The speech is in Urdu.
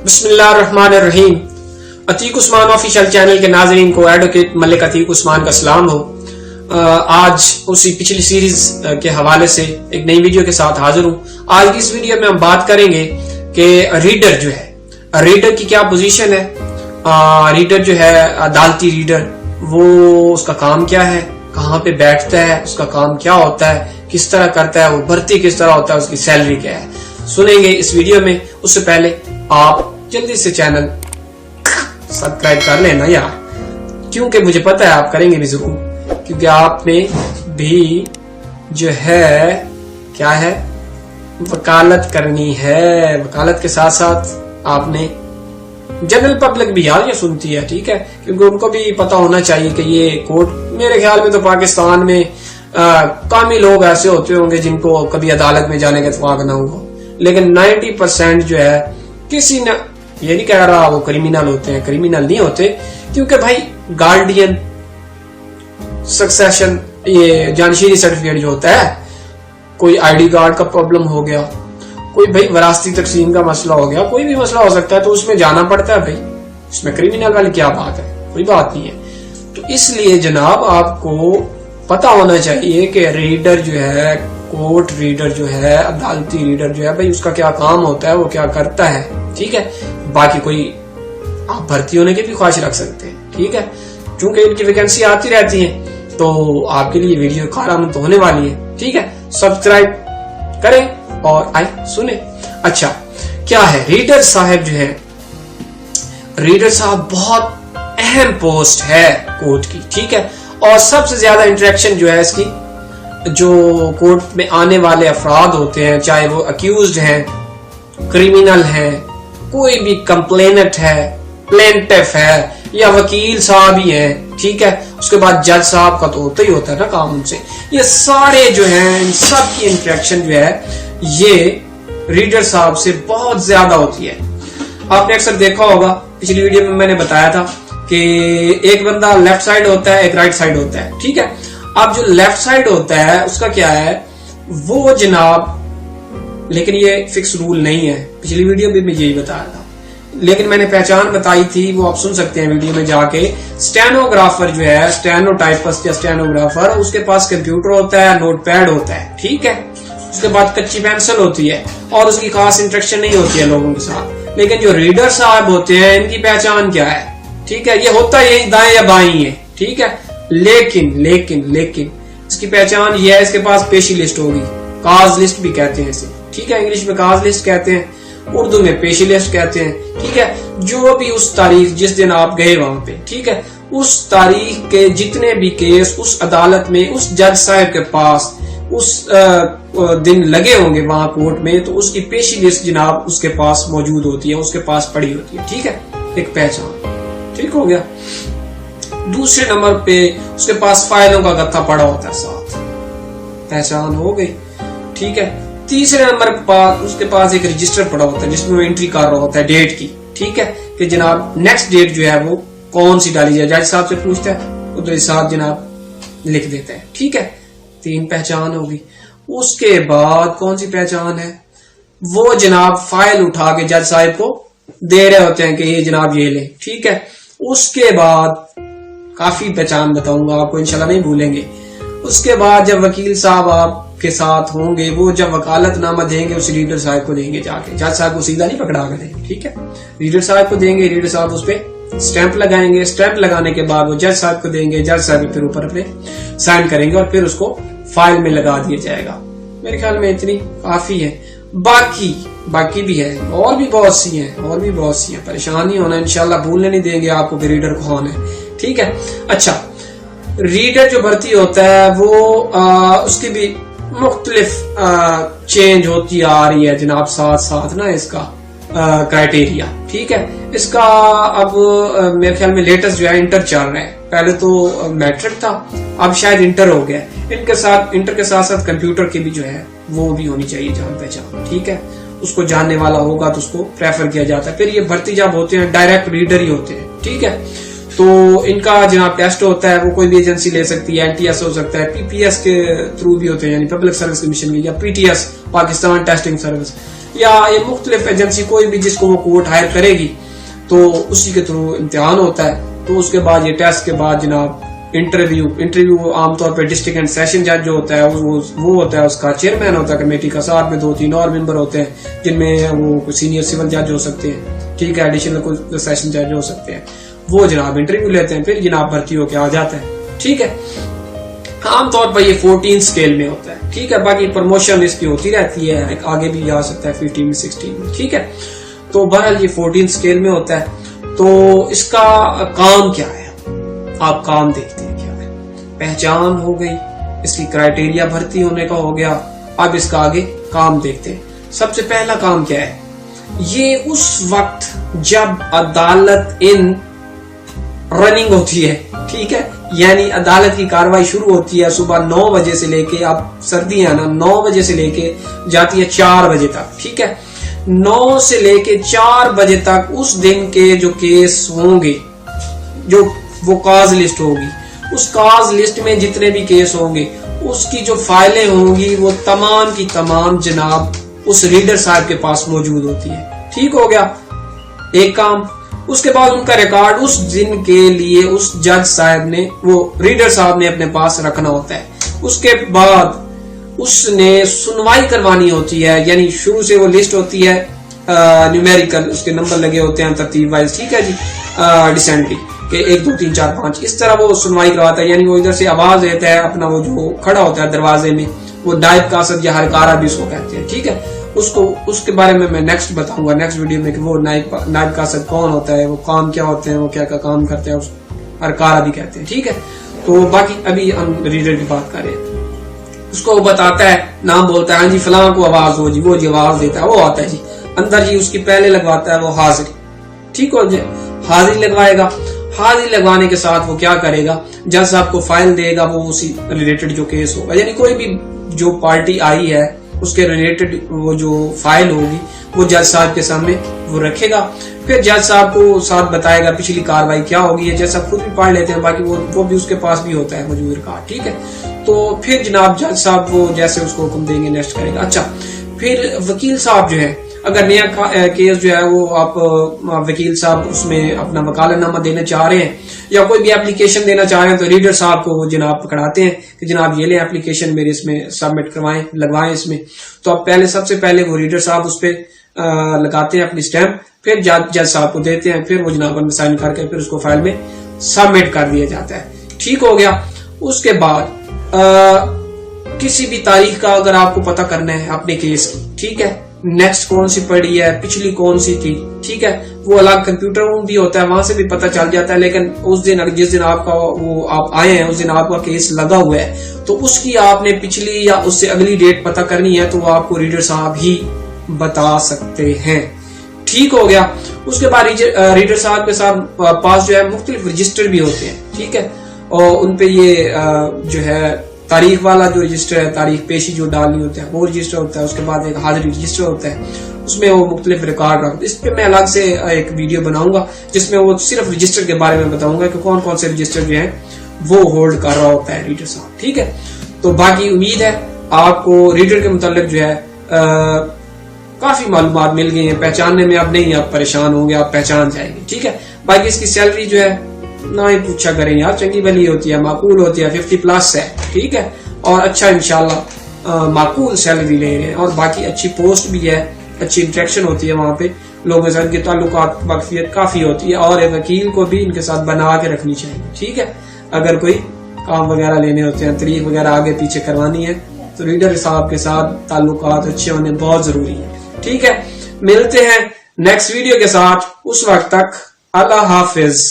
بسم اللہ الرحمن الرحیم۔ عتیق عثمان آفیشل چینل کے ناظرین کو ایڈوکیٹ ملک عتیق عثمان کا سلام ہو۔ آج اسی پچھلی سیریز کے حوالے سے ایک نئی ویڈیو کے ساتھ حاضر ہوں۔ آج کی اس ویڈیو میں ہم بات کریں گے کہ ریڈر جو ہے، ریڈر کی کیا پوزیشن ہے، ریڈر جو ہے عدالتی ریڈر، وہ اس کا کام کیا ہے، کہاں پہ بیٹھتا ہے، اس کا کام کیا ہوتا ہے، کس طرح کرتا ہے، وہ بھرتی کس طرح ہوتا ہے، اس کی سیلری کیا ہے، سنیں گے اس ویڈیو میں۔ اس سے پہلے آپ جلدی سے چینل سبسکرائب کر لینا یار، کیونکہ مجھے پتا ہے آپ کریں گے بھی ضرور، کیونکہ آپ نے بھی جو ہے کیا ہے وکالت کرنی ہے۔ وکالت کے ساتھ ساتھ آپ نے جنرل پبلک بھی یار یہ سنتی ہے، ٹھیک ہے، کیونکہ ان کو بھی پتا ہونا چاہیے کہ یہ کورٹ، میرے خیال میں تو پاکستان میں کم ہی لوگ ایسے ہوتے ہوں گے جن کو کبھی عدالت میں جانے کا اتفاق نہ ہوا، لیکن 90% جو ہے کسی نے، یہ نہیں کہہ رہا وہ کریمنل ہوتے ہیں، کریمنل نہیں ہوتے، کیونکہ بھائی گارڈین سکسیشن، یہ جانشینی سرٹیفکیٹ جو ہوتا ہے، کوئی آئی ڈی کارڈ کا پرابلم ہو گیا، کوئی بھائی وراثتی تقسیم کا مسئلہ ہو گیا، کوئی بھی مسئلہ ہو سکتا ہے، تو اس میں جانا پڑتا ہے بھائی، اس میں کریمنل والی کیا بات ہے، کوئی بات نہیں ہے۔ تو اس لیے جناب آپ کو پتا ہونا چاہیے کہ ریڈر جو ہے، کورٹ ریڈر جو ہے، عدالتی ریڈر جو ہے بھائی، اس کا کیا کام ہوتا ہے، وہ کیا کرتا ہے، ٹھیک ہے۔ باقی کوئی آپ بھرتی ہونے کی بھی خواہش رکھ سکتے ہیں، ٹھیک ہے، چونکہ ان کی ویکینسی آتی رہتی ہیں، تو آپ کے لیے ویڈیو کارآمد ہونے والی ہے، ٹھیک ہے۔ سبسکرائب کریں اور آئے سنیں۔ اچھا، کیا ہے ریڈر صاحب جو ہے، ریڈر صاحب بہت اہم پوسٹ ہے کورٹ کی، ٹھیک ہے، اور سب سے زیادہ انٹریکشن جو ہے اس کی، جو کورٹ میں آنے والے افراد ہوتے ہیں، چاہے وہ اکیوزڈ ہیں، کریمنل ہیں، کوئی بھی کمپلینٹ ہے، پلینٹف ہے، یا وکیل صاحب ہی ہیں، ٹھیک ہے، اس کے بعد جج صاحب کا تو ہوتا ہی ہوتا ہے نا کام ان سے، یہ سارے جو ہیں ان سب کی انٹریکشن جو ہے یہ ریڈر صاحب سے بہت زیادہ ہوتی ہے۔ آپ نے اکثر دیکھا ہوگا، پچھلی ویڈیو میں نے بتایا تھا کہ ایک بندہ لیفٹ سائڈ ہوتا ہے، ایک رائٹ سائڈ ہوتا ہے، ٹھیک ہے۔ اب جو لیفٹ سائڈ ہوتا ہے اس کا کیا ہے، وہ جناب، لیکن یہ فکس رول نہیں ہے، پچھلی ویڈیو بھی میں یہی بتایا تھا، لیکن میں نے پہچان بتائی تھی، وہ آپ سن سکتے ہیں ویڈیو میں جا کے۔ اسٹینوگرافر جو ہے، اسٹینو ٹائپسٹ یا اسٹینوگرافر، اس کے پاس کمپیوٹر ہوتا ہے، نوٹ پیڈ ہوتا ہے، ٹھیک ہے، اس کے بعد کچی پینسل ہوتی ہے، اور اس کی خاص انٹریکشن نہیں ہوتی ہے لوگوں کے ساتھ۔ لیکن جو ریڈر صاحب ہوتے ہیں ان کی پہچان کیا ہے، ٹھیک ہے، یہ ہوتا ہے یہی دائیں یا بائیں ہے، ٹھیک ہے، لیکن اس کی پہچان یہ ہے، اس کے پاس پیشی لسٹ ہوگی، کاز لسٹ بھی کہتے ہیں اسے، ٹھیک ہے، انگلش میں کاز لسٹ کہتے ہیں، اردو میں پیشی لسٹ کہتے ہیں، ٹھیک ہے۔ جو بھی اس تاریخ جس دن آپ گئے وہاں پہ، ٹھیک ہے، اس تاریخ کے جتنے بھی کیس اس عدالت میں اس جج صاحب کے پاس اس دن لگے ہوں گے وہاں کورٹ میں، تو اس کی پیشی لسٹ جناب اس کے پاس موجود ہوتی ہے، اس کے پاس پڑی ہوتی ہے، ٹھیک ہے، ایک پہچان، ٹھیک ہو گیا۔ دوسرے نمبر پہ اس کے پاس فائلوں کا گتھا پڑا ہوتا ہے ساتھ، پہچان ہو گئی، ٹھیک ہے۔ تیسرے نمبر پر اس کے پاس ایک رجسٹر پڑا ہوتا ہے جس میں وہ انٹری کر رہا ہوتا ہے ڈیٹ کی، ٹھیک ہے، کہ جناب نیکسٹ ڈیٹ جو ہے وہ کون سی ڈالی جائے، جج صاحب سے پوچھتا ہے، ادھر صاحب جناب لکھ دیتا ہے، ٹھیک ہے، 3 پہچان ہوگی۔ اس کے بعد کون سی پہچان ہے، وہ جناب فائل اٹھا کے جج صاحب کو دے رہے ہوتے ہیں کہ یہ جناب یہ لیں، ٹھیک ہے۔ اس کے بعد کافی پہچان بتاؤں گا آپ کو، انشاءاللہ نہیں بھولیں گے۔ اس کے بعد جب وکیل صاحب آپ کے ساتھ ہوں گے، وہ جب وکالت نامہ دیں گے اس ریڈر صاحب کو دیں گے، جا کے جج صاحب کو سیدھا نہیں پکڑا کے دیں گے، ٹھیک ہے، ریڈر صاحب کو دیں گے، ریڈر صاحب اس پہ سٹیمپ لگائیں گے، سٹیمپ لگانے کے بعد وہ جج صاحب کو دیں گے، جج صاحب پھر اوپر اپنے سائن کریں گے اور پھر اس کو فائل میں لگا دیا جائے گا۔ میرے خیال میں اتنی کافی ہے، باقی بھی ہے، اور بھی بہت سی ہیں، پریشان نہیں ہونا، انشاءاللہ بھولنے نہیں دیں گے آپ کو کہ ریڈر کون ہے، ٹھیک ہے۔ اچھا، ریڈر جو بھرتی ہوتا ہے وہ اس کی بھی مختلف چینج ہوتی آ رہی ہے جناب، ساتھ نا اس کا کرائٹیریا، ٹھیک ہے۔ اس کا اب میرے خیال میں لیٹسٹ جو ہے انٹر چل رہا ہے، پہلے تو میٹرک تھا، اب شاید انٹر ہو گیا، انٹر کے ساتھ ساتھ کمپیوٹر کی بھی جو ہے وہ بھی ہونی چاہیے جان پہچان، ٹھیک ہے، اس کو جاننے والا ہوگا تو اس کو پریفر کیا جاتا ہے۔ پھر یہ بھرتی جب ہوتے ہیں ڈائریکٹ ریڈر ہی ہوتے ہیں، ٹھیک ہے، تو ان کا جناب ٹیسٹ ہوتا ہے، وہ کوئی بھی ایجنسی لے سکتی ہے، NTS ہو سکتا ہے، PPS کے تھرو بھی ہوتے ہیں، یعنی پبلک سروس کمیشن کی، یا PTS پاکستان ٹیسٹنگ سروس، یا یہ مختلف ایجنسی کوئی بھی جس کو وہ کورٹ ہائر کرے گی تو اسی کے تھرو امتحان ہوتا ہے. تو اس کے بعد یہ ٹیسٹ کے بعد جناب انٹرویو عام طور پہ ڈسٹرکٹ اینڈ سیشن جج جو ہوتا ہے وہ ہوتا ہے اس کا چیئرمین ہوتا ہے کمیٹی کا. ساتھ میں 2-3 اور ممبر ہوتے ہیں جن میں وہ سینئر سول جج ہو سکتے ہیں, ٹھیک ہے, ایڈیشنل سیشن جج ہو سکتے ہیں. وہ جناب انٹرویو لیتے ہیں, پھر جناب بھرتی ہو کے آ جاتا ہے. ٹھیک ہے, عام طور پر یہ 14 اسکیل میں ہوتا ہے. ٹھیک ہے, باقی پروموشن اس کی ہوتی رہتی ہے, آگے بھی جا سکتا ہے 15 میں 16 میں. ٹھیک ہے, تو بہرحال یہ 14 اسکیل میں ہوتا ہے. تو اس کا کام کیا ہے, آپ کام دیکھتے ہیں کیا ہے. پہچان ہو گئی, اس کی کرائٹیریا بھرتی ہونے کا ہو گیا. اب اس کا آگے کام دیکھتے ہیں. سب سے پہلا کام کیا ہے, یہ اس وقت جب عدالت ان رننگ ہوتی ہے. ٹھیک ہے, یعنی عدالت کی کاروائی شروع ہوتی ہے صبح 9 بجے سے لے کے, اب سردی ہے نا, 9 بجے سے لے کے جاتی ہے 4 بجے تک. ٹھیک ہے, 9 سے لے کے 4 بجے تک اس دن کے جو کیس ہوں گے, جو وہ کاز لسٹ ہوگی, اس کاز لسٹ میں جتنے بھی کیس ہوں گے اس کی جو فائلیں ہوں گی وہ تمام کی تمام جناب اس ریڈر صاحب کے پاس موجود ہوتی ہے. ٹھیک ہو گیا ایک کام. اس کے بعد ان کا ریکارڈ اس دن کے لیے اس جج صاحب نے, وہ ریڈر صاحب نے اپنے پاس رکھنا ہوتا ہے. اس کے بعد اس نے سنوائی کروانی ہوتی ہے, یعنی شروع سے وہ لسٹ ہوتی ہے نیومیریکل, اس کے نمبر لگے ہوتے ہیں ترتیب وائز. ٹھیک ہے جی, ڈیسینٹلی کہ 1 2 3 4 5 اس طرح وہ سنوائی کرواتا ہے. یعنی وہ ادھر سے آواز دیتا ہے اپنا, وہ جو کھڑا ہوتا ہے دروازے میں, وہ نائب قاصد یا ہرکارہ بھی اس کو کہتے ہیں. ٹھیک ہے, اس کے بارے میں نیکسٹ بتاؤں گا نیکسٹ ویڈیو میں کہ وہ نائب قاصد کون ہوتا ہے, وہ کام کیا ہوتے ہیں, وہ کیا کام کرتے ہیں, ہرکارہ بھی کہتے ہیں. ٹھیک ہے, تو باقی ابھی ہم ریڈر کی بات کر رہے ہیں. اس کو وہ بتاتا ہے, نام بولتا ہے, ہاں جی فلاں کو آواز ہو جی, وہ جی آواز دیتا ہے, وہ آتا ہے جی اندر جی. اس کی پہلے لگواتا ہے وہ حاضری. ٹھیک ہو جی, حاضری لگوائے گا. حاضری لگوانے کے ساتھ وہ کیا کرے گا, جج صاحب کو فائل دے گا, وہ اسی ریلیٹڈ جو کیس ہوگا, یعنی کوئی بھی جو پارٹی آئی ہے اس کے ریلیٹڈ وہ جو فائل ہوگی وہ جج صاحب کے سامنے وہ رکھے گا. پھر جج صاحب کو ساتھ بتائے گا پچھلی کاروائی کیا ہوگی. جج صاحب خود بھی پڑھ لیتے ہیں, باقی وہ بھی اس کے پاس بھی ہوتا ہے موجود ریکارڈ. ٹھیک ہے, تو پھر جناب جج صاحب وہ جیسے اس کو حکم دیں گے نیکسٹ کرے گا. اچھا, پھر وکیل صاحب جو ہے, اگر نیا کیس جو ہے وہ آپ وکیل صاحب اس میں اپنا وکالت نامہ دینا چاہ رہے ہیں یا کوئی بھی اپلیکیشن دینا چاہ رہے ہیں, تو ریڈر صاحب کو وہ جناب پکڑاتے ہیں کہ جناب یہ لیں اپلیکیشن میرے اس میں سبمٹ کروائیں, لگوائیں اس میں. تو اب سب سے پہلے وہ ریڈر صاحب اس پہ لگاتے ہیں اپنی سٹیمپ, پھر جج صاحب کو دیتے ہیں, پھر وہ جناب ان میں سائن کر کے پھر اس کو فائل میں سبمٹ کر دیا جاتا ہے. ٹھیک ہو گیا. اس کے بعد کسی بھی تاریخ کا اگر آپ کو پتہ کرنا ہے اپنے کیس کی, ٹھیک ہے, نیکسٹ کون سی پڑی ہے, پچھلی کون سی تھی, ٹھیک ہے, وہ الگ کمپیوٹر روم بھی ہوتا ہے, وہاں سے بھی پتہ چل جاتا ہے. لیکن اس دن جس دن آپ کا وہ آپ آئے ہیں اس دن آپ کا کیس لگا ہوا ہے, تو اس کی آپ نے پچھلی یا اس سے اگلی ڈیٹ پتہ کرنی ہے, تو وہ آپ کو ریڈر صاحب ہی بتا سکتے ہیں. ٹھیک ہو گیا. اس کے بعد ریڈر صاحب کے ساتھ پاس جو ہے مختلف رجسٹر بھی ہوتے ہیں. ٹھیک ہے, اور ان پہ یہ جو ہے تاریخ والا جو رجسٹر ہے, تاریخ پیشی جو ڈالنی ہوتا ہے وہ رجسٹر ہوتا ہے. اس کے بعد ایک حاضری رجسٹر ہوتا ہے, اس میں وہ مختلف ریکارڈ رکھتے ہیں. اس پہ میں الگ سے ایک ویڈیو بناؤں گا جس میں وہ صرف رجسٹر کے بارے میں بتاؤں گا کہ کون کون سے رجسٹر جو ہیں وہ ہولڈ کر رہا ہوتا ہے ریڈر صاحب. ٹھیک ہے, تو باقی امید ہے آپ کو ریڈر کے متعلق جو ہے کافی معلومات مل گئی ہیں. پہچاننے میں اب نہیں آپ پریشان ہوں گے, آپ پہچان جائیں گے. ٹھیک ہے, باقی اس کی سیلری جو ہے نہ ہی پوچھا کریں یار, چنگی بلی ہوتی ہے, معقول ہوتی ہے, 50+ ہے. ٹھیک ہے, اور اچھا انشاءاللہ معقول سیلری لے رہے ہیں, اور باقی اچھی پوسٹ بھی ہے, اچھی انٹریکشن ہوتی ہے وہاں پہ, لوگوں سے ان کے تعلقات واقفیت کافی ہوتی ہے. اور ایک وکیل کو بھی ان کے ساتھ بنا کے رکھنی چاہیے. ٹھیک ہے, اگر کوئی کام وغیرہ لینے ہوتے ہیں, تاریخ وغیرہ آگے پیچھے کروانی ہے, تو ریڈر صاحب کے ساتھ تعلقات اچھے ہونے بہت ضروری ہے. ٹھیک ہے, ملتے ہیں نیکسٹ ویڈیو کے ساتھ. اس وقت تک اللہ حافظ.